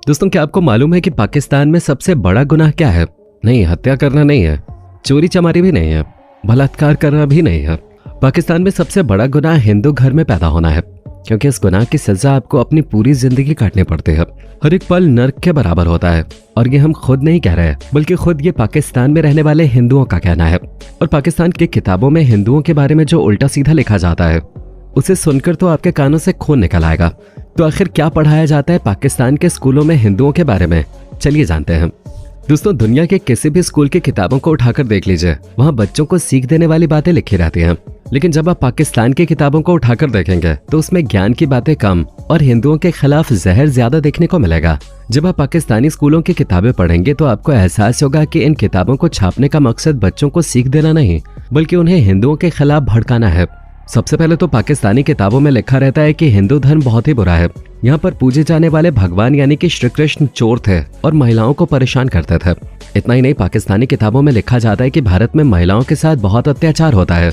दोस्तों, क्या आपको मालूम है कि पाकिस्तान में सबसे बड़ा गुनाह क्या है? नहीं, हत्या करना नहीं है, चोरी चमारी भी नहीं है, बलात्कार करना भी नहीं है। पाकिस्तान में सबसे बड़ा गुनाह हिंदू घर में पैदा होना है, क्योंकि इस गुनाह की सजा आपको अपनी पूरी जिंदगी काटनी पड़ती है। हर एक पल नर्क के बराबर होता है, और ये हम खुद नहीं कह रहे, बल्कि खुद ये पाकिस्तान में रहने वाले हिंदुओं का कहना है। और पाकिस्तान की किताबों में हिंदुओं के बारे में जो उल्टा सीधा लिखा जाता है, उसे सुनकर तो आपके कानों से खून निकल आएगा। तो आखिर क्या पढ़ाया जाता है पाकिस्तान के स्कूलों में हिंदुओं के बारे में? चलिए जानते हैं। दोस्तों, दुनिया के किसी भी स्कूल की किताबों को उठाकर देख लीजिए, वहाँ बच्चों को सीख देने वाली बातें लिखी रहती हैं। लेकिन जब आप पाकिस्तान की किताबों को उठाकर देखेंगे तो उसमें ज्ञान की बातें कम और हिंदुओं के खिलाफ जहर ज्यादा देखने को मिलेगा। जब आप पाकिस्तानी स्कूलों की किताबें पढ़ेंगे तो आपको एहसास होगा कि इन किताबों को छापने का मकसद बच्चों को सीख देना नहीं, बल्कि उन्हें हिंदुओं के खिलाफ भड़काना है। सबसे पहले तो पाकिस्तानी किताबों में लिखा रहता है कि हिंदू धर्म बहुत ही बुरा है। यहाँ पर पूजे जाने वाले भगवान यानी कि श्री कृष्ण चोर थे और महिलाओं को परेशान करते थे। इतना ही नहीं, पाकिस्तानी किताबों में लिखा जाता है कि भारत में महिलाओं के साथ बहुत अत्याचार होता है।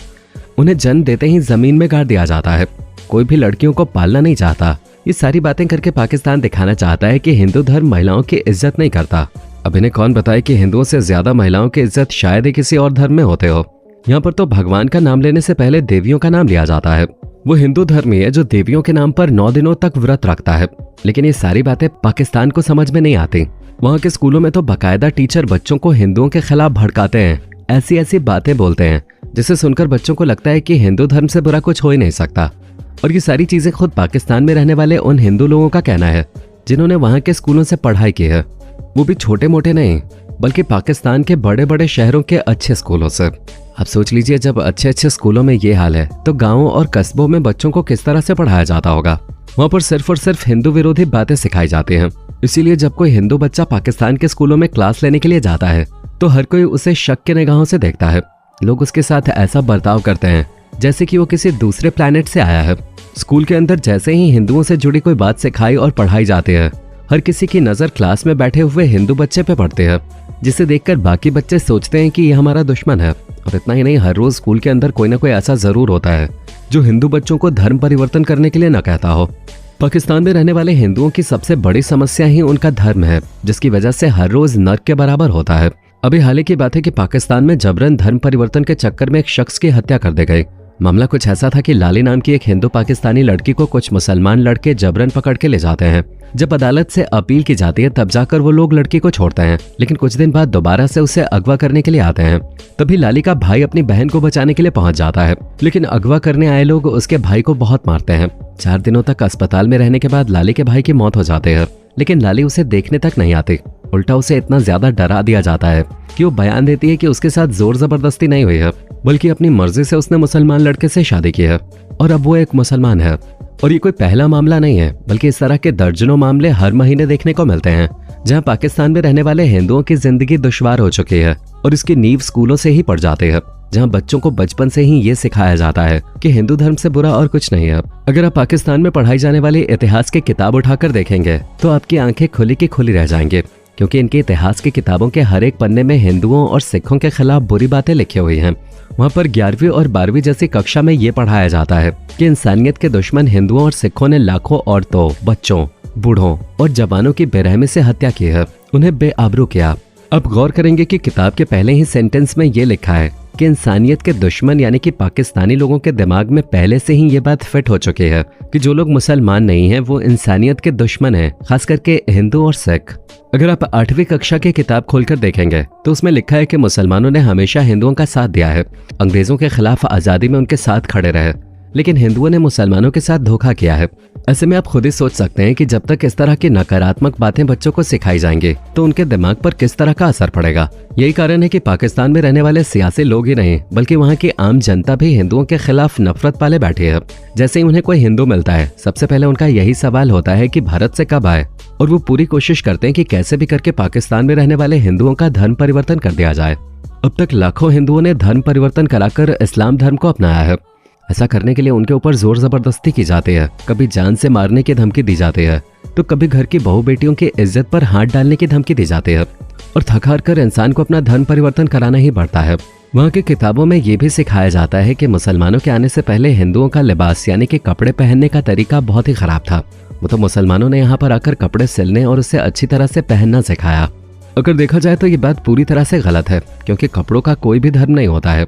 उन्हें जन्म देते ही जमीन में गाड़ दिया जाता है। कोई भी लड़कियों को पालना नहीं चाहता। ये सारी बातें करके पाकिस्तान दिखाना चाहता है कि हिंदू धर्म महिलाओं की इज्जत नहीं करता। अब इन्हें कौन बताए कि हिंदुओं से ज्यादा महिलाओं की इज्जत शायद ही किसी और धर्म में होते हो। यहाँ पर तो भगवान का नाम लेने से पहले देवियों का नाम लिया जाता है। वो हिंदू धर्मी है जो देवियों के नाम पर 9 दिनों तक व्रत रखता है। लेकिन ये सारी बातें पाकिस्तान को समझ में नहीं आती। वहाँ के स्कूलों में तो बाकायदा टीचर बच्चों को हिंदुओं के खिलाफ भड़काते हैं, ऐसी ऐसी बातें बोलते हैं जिसे सुनकर बच्चों को लगता है कि हिंदू धर्म से बुरा कुछ हो ही नहीं सकता। और ये सारी चीजें खुद पाकिस्तान में रहने वाले उन हिंदू लोगों का कहना है जिन्होंने वहाँ के स्कूलों से पढ़ाई की है, वो भी छोटे मोटे नहीं, बल्कि पाकिस्तान के बड़े बड़े शहरों के अच्छे स्कूलों से। आप सोच लीजिए, जब अच्छे अच्छे स्कूलों में ये हाल है तो गांवों और कस्बों में बच्चों को किस तरह से पढ़ाया जाता होगा। वहाँ पर सिर्फ और सिर्फ हिंदू विरोधी बातें सिखाई जाती हैं। इसीलिए जब कोई हिंदू बच्चा पाकिस्तान के स्कूलों में क्लास लेने के लिए जाता है तो हर कोई उसे शक के निगाहों से देखता है। लोग उसके साथ ऐसा बर्ताव करते हैं जैसे कि वो किसी दूसरे प्लैनेट से आया है। स्कूल के अंदर जैसे ही हिंदुओं से जुड़ी कोई बात सिखाई और पढ़ाई जाती है, हर किसी की नजर क्लास में बैठे हुए हिंदू बच्चे पे पड़ती है, जिसे देखकर बाकी बच्चे सोचते हैं कि ये हमारा दुश्मन है। और इतना ही नहीं, हर रोज स्कूल के अंदर कोई ना कोई ऐसा जरूर होता है जो हिंदू बच्चों को धर्म परिवर्तन करने के लिए न कहता हो। पाकिस्तान में रहने वाले हिंदुओं की सबसे बड़ी समस्या ही उनका धर्म है, जिसकी वजह से हर रोज नर्क के बराबर होता है। अभी हाल ही की बात है कि पाकिस्तान में जबरन धर्म परिवर्तन के चक्कर में एक शख्स की हत्या कर दी गई। मामला कुछ ऐसा था कि लाली नाम की एक हिंदू पाकिस्तानी लड़की को कुछ मुसलमान लड़के जबरन पकड़ के ले जाते हैं। जब अदालत से अपील की जाती है तब जाकर वो लोग लड़की को छोड़ते हैं, लेकिन कुछ दिन बाद दोबारा से उसे अगवा करने के लिए आते हैं। तभी लाली का भाई अपनी बहन को बचाने के लिए पहुंच जाता है, लेकिन अगवा करने आए लोग उसके भाई को बहुत मारते हैं। 4 दिनों तक अस्पताल में रहने के बाद लाली के भाई की मौत हो जाती है, लेकिन लाली उसे देखने तक नहीं आती। उल्टा उसे इतना ज्यादा डरा दिया जाता है कि वो बयान देती है कि उसके साथ जोर जबरदस्ती नहीं हुई है, बल्कि अपनी मर्जी से उसने मुसलमान लड़के से शादी की है और अब वो एक मुसलमान है। और ये कोई पहला मामला नहीं है, बल्कि इस तरह के दर्जनों मामले हर महीने देखने को मिलते हैं, जहां पाकिस्तान में रहने वाले हिंदुओं की जिंदगी दुश्वार हो चुकी है। और इसकी नींव स्कूलों से ही पड़ जाती है, जहां बच्चों को बचपन से ही ये सिखाया जाता है कि हिंदू धर्म से बुरा और कुछ नहीं है। अगर आप पाकिस्तान में पढ़ाई जाने वाली इतिहास की किताब उठाकर देखेंगे तो आपकी आंखें खुली की खुली रह जाएंगे, क्योंकि इनके इतिहास की किताबों के हर एक पन्ने में हिंदुओं और सिखों के खिलाफ बुरी बातें लिखी हुई हैं। वहाँ पर 11वीं और 12वीं जैसी कक्षा में ये पढ़ाया जाता है कि इंसानियत के दुश्मन हिंदुओं और सिखों ने लाखों औरतों, बच्चों, बूढ़ों और जवानों की बेरहमी से हत्या की है, उन्हें बेआबरू किया। अब गौर करेंगे कि किताब के पहले ही सेंटेंस में ये लिखा है कि इंसानियत के दुश्मन यानी कि पाकिस्तानी लोगों के दिमाग में पहले से ही ये बात फिट हो चुकी है कि जो लोग मुसलमान नहीं हैं वो इंसानियत के दुश्मन हैं, खास करके हिंदू और सिख। अगर आप 8वीं कक्षा की किताब खोलकर देखेंगे तो उसमें लिखा है कि मुसलमानों ने हमेशा हिंदुओं का साथ दिया है, अंग्रेजों के खिलाफ आजादी में उनके साथ खड़े रहे, लेकिन हिंदुओं ने मुसलमानों के साथ धोखा किया है। ऐसे में आप खुद ही सोच सकते हैं कि जब तक इस तरह की नकारात्मक बातें बच्चों को सिखाई जाएंगी तो उनके दिमाग पर किस तरह का असर पड़ेगा। यही कारण है कि पाकिस्तान में रहने वाले सियासी लोग ही नहीं, बल्कि वहाँ की आम जनता भी हिंदुओं के खिलाफ नफरत पाले बैठी है। जैसे ही उन्हें कोई हिंदू मिलता है, सबसे पहले उनका यही सवाल होता है कि भारत से कब आए, और वो पूरी कोशिश करते हैं कि कैसे भी करके पाकिस्तान में रहने वाले हिंदुओं का धर्म परिवर्तन कर दिया जाए। अब तक लाखों हिंदुओं ने धर्म परिवर्तन कराकर इस्लाम धर्म को अपनाया है। ऐसा करने के लिए उनके ऊपर जोर जबरदस्ती की जाती है, कभी जान से मारने की धमकी दी जाती है, तो कभी घर की बहू बेटियों की इज्जत पर हाथ डालने की धमकी दी जाती है। और थक हार कर इंसान को अपना धर्म परिवर्तन कराना ही पड़ता है। वहाँ की किताबों में ये भी सिखाया जाता है कि मुसलमानों के आने से पहले हिंदुओं का लिबास यानी कि कपड़े पहनने का तरीका बहुत ही खराब था। वो तो मुसलमानों ने यहाँ पर आकर कपड़े सिलने और उसे अच्छी तरह से पहनना सिखाया। अगर देखा जाए तो ये बात पूरी तरह से गलत है, क्योंकि कपड़ों का कोई भी धर्म नहीं होता है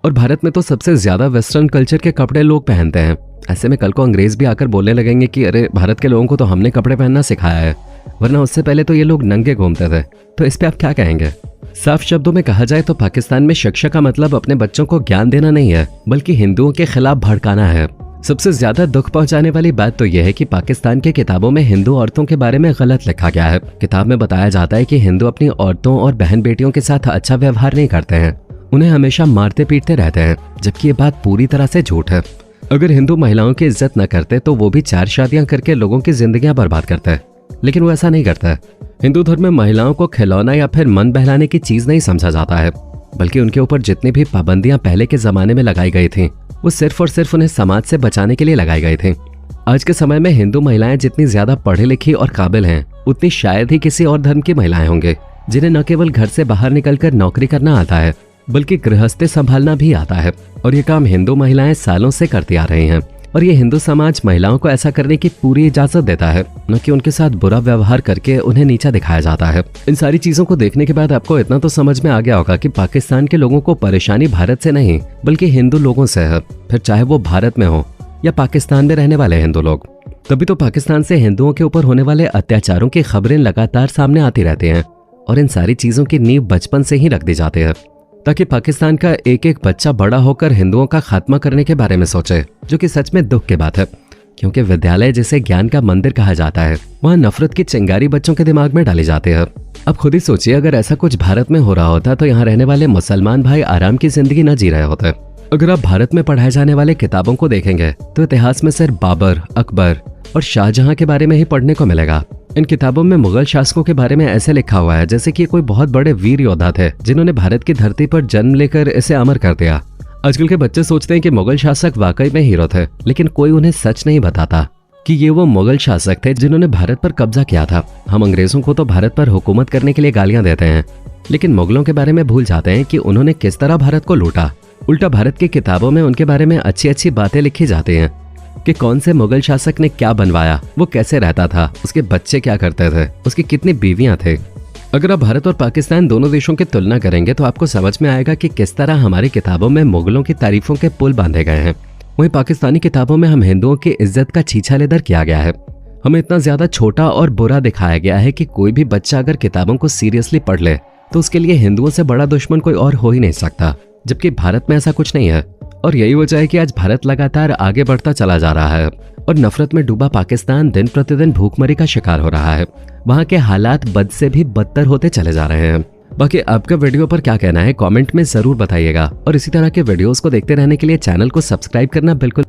और भारत में तो सबसे ज्यादा वेस्टर्न कल्चर के कपड़े लोग पहनते हैं। ऐसे में कल को अंग्रेज भी आकर बोलने लगेंगे कि अरे भारत के लोगों को तो हमने कपड़े पहनना सिखाया है, वरना उससे पहले तो ये लोग नंगे घूमते थे। तो इस पे आप क्या कहेंगे? साफ शब्दों में कहा जाए तो पाकिस्तान में शिक्षा का मतलब अपने बच्चों को ज्ञान देना नहीं है, बल्कि हिंदुओं के खिलाफ भड़काना है। सबसे ज्यादा दुख पहुंचाने वाली बात तो यह है कि पाकिस्तान की किताबों में हिंदू औरतों के बारे में गलत लिखा गया है। किताब में बताया जाता है कि हिंदू अपनी औरतों और बहन बेटियों के साथ अच्छा व्यवहार नहीं करते हैं, उन्हें हमेशा मारते पीटते रहते हैं, जबकि ये बात पूरी तरह से झूठ है। अगर हिंदू महिलाओं की इज्जत न करते तो वो भी 4 शादियां करके लोगों की जिंदगियां बर्बाद करते, लेकिन वो ऐसा नहीं करता। हिंदू धर्म में महिलाओं को खिलौना या फिर मन बहलाने की चीज नहीं समझा जाता है, बल्कि उनके ऊपर जितनी भी पाबंदियां पहले के जमाने में लगाई गई थी वो सिर्फ और सिर्फ उन्हें समाज से बचाने के लिए लगाई गई थी। आज के समय में हिंदू महिलाएं जितनी ज्यादा पढ़ी लिखी और काबिल हैं, उतनी शायद ही किसी और धर्म की महिलाएं होंगे जिन्हें न केवल घर से बाहर निकलकर नौकरी करना आता है, बल्कि गृहस्थी संभालना भी आता है। और ये काम हिंदू महिलाएं सालों से करती आ रही हैं। और ये हिंदू समाज महिलाओं को ऐसा करने की पूरी इजाजत देता है, न कि उनके साथ बुरा व्यवहार करके उन्हें नीचा दिखाया जाता है। इन सारी चीजों को देखने के बाद आपको इतना तो समझ में आ गया होगा कि पाकिस्तान के लोगों को परेशानी भारत से नहीं बल्कि हिंदू लोगों से है, फिर चाहे वो भारत में हो या पाकिस्तान में रहने वाले हिंदू लोग। तभी तो पाकिस्तान से हिंदुओं के ऊपर होने वाले अत्याचारों की खबरें लगातार सामने आती रहती हैं और इन सारी चीजों की नींव बचपन से ही रख दी जाती है, ताकि पाकिस्तान का एक एक बच्चा बड़ा होकर हिंदुओं का खात्मा करने के बारे में सोचे, जो कि सच में दुख की बात है। क्योंकि विद्यालय जिसे ज्ञान का मंदिर कहा जाता है, वहाँ नफरत की चिंगारी बच्चों के दिमाग में डाली जाती है। अब खुद ही सोचिए, अगर ऐसा कुछ भारत में हो रहा होता तो यहाँ रहने वाले मुसलमान भाई आराम की जिंदगी न जी रहे होते। अगर आप भारत में पढ़ाए जाने वाले किताबों को देखेंगे तो इतिहास में सिर्फ बाबर, अकबर और शाहजहां के बारे में ही पढ़ने को मिलेगा। इन किताबों में मुगल शासकों के बारे में ऐसे लिखा हुआ है जैसे कि कोई बहुत बड़े वीर योद्धा थे जिन्होंने भारत की धरती पर जन्म लेकर इसे अमर कर दिया। आजकल के बच्चे सोचते हैं कि मुगल शासक वाकई में हीरो थे, लेकिन कोई उन्हें सच नहीं बताता कि ये वो मुगल शासक थे जिन्होंने भारत पर कब्जा किया था। हम अंग्रेजों को तो भारत पर हुकूमत करने के लिए गालियां देते हैं, लेकिन मुगलों के बारे में भूल जाते हैं कि उन्होंने किस तरह भारत को लूटा। उल्टा भारत की किताबों में उनके बारे में अच्छी अच्छी बातें लिखी जाती हैं कि कौन से मुगल शासक ने क्या बनवाया, वो कैसे रहता था, उसके बच्चे क्या करते थे, उसकी कितनी बीवियां थे। अगर आप भारत और पाकिस्तान दोनों देशों की तुलना करेंगे तो आपको समझ में आएगा कि किस तरह हमारी किताबों में मुगलों की तारीफों के पुल बांधे गए हैं, वहीं पाकिस्तानी किताबों में हम हिंदुओं की इज्जत का छीछा लेदर किया गया है। हमें इतना ज्यादा छोटा और बुरा दिखाया गया है कि कोई भी बच्चा अगर किताबों को सीरियसली पढ़ ले तो उसके लिए हिंदुओं से बड़ा दुश्मन कोई और हो ही नहीं सकता, जबकि भारत में ऐसा कुछ नहीं है। और यही वजह है कि आज भारत लगातार आगे बढ़ता चला जा रहा है और नफरत में डूबा पाकिस्तान दिन प्रतिदिन भूखमरी का शिकार हो रहा है। वहाँ के हालात बद से भी बदतर होते चले जा रहे हैं। बाकी आपका वीडियो पर क्या कहना है कमेंट में जरूर बताइएगा और इसी तरह के वीडियोस को देखते रहने के लिए चैनल को सब्सक्राइब करना बिल्कुल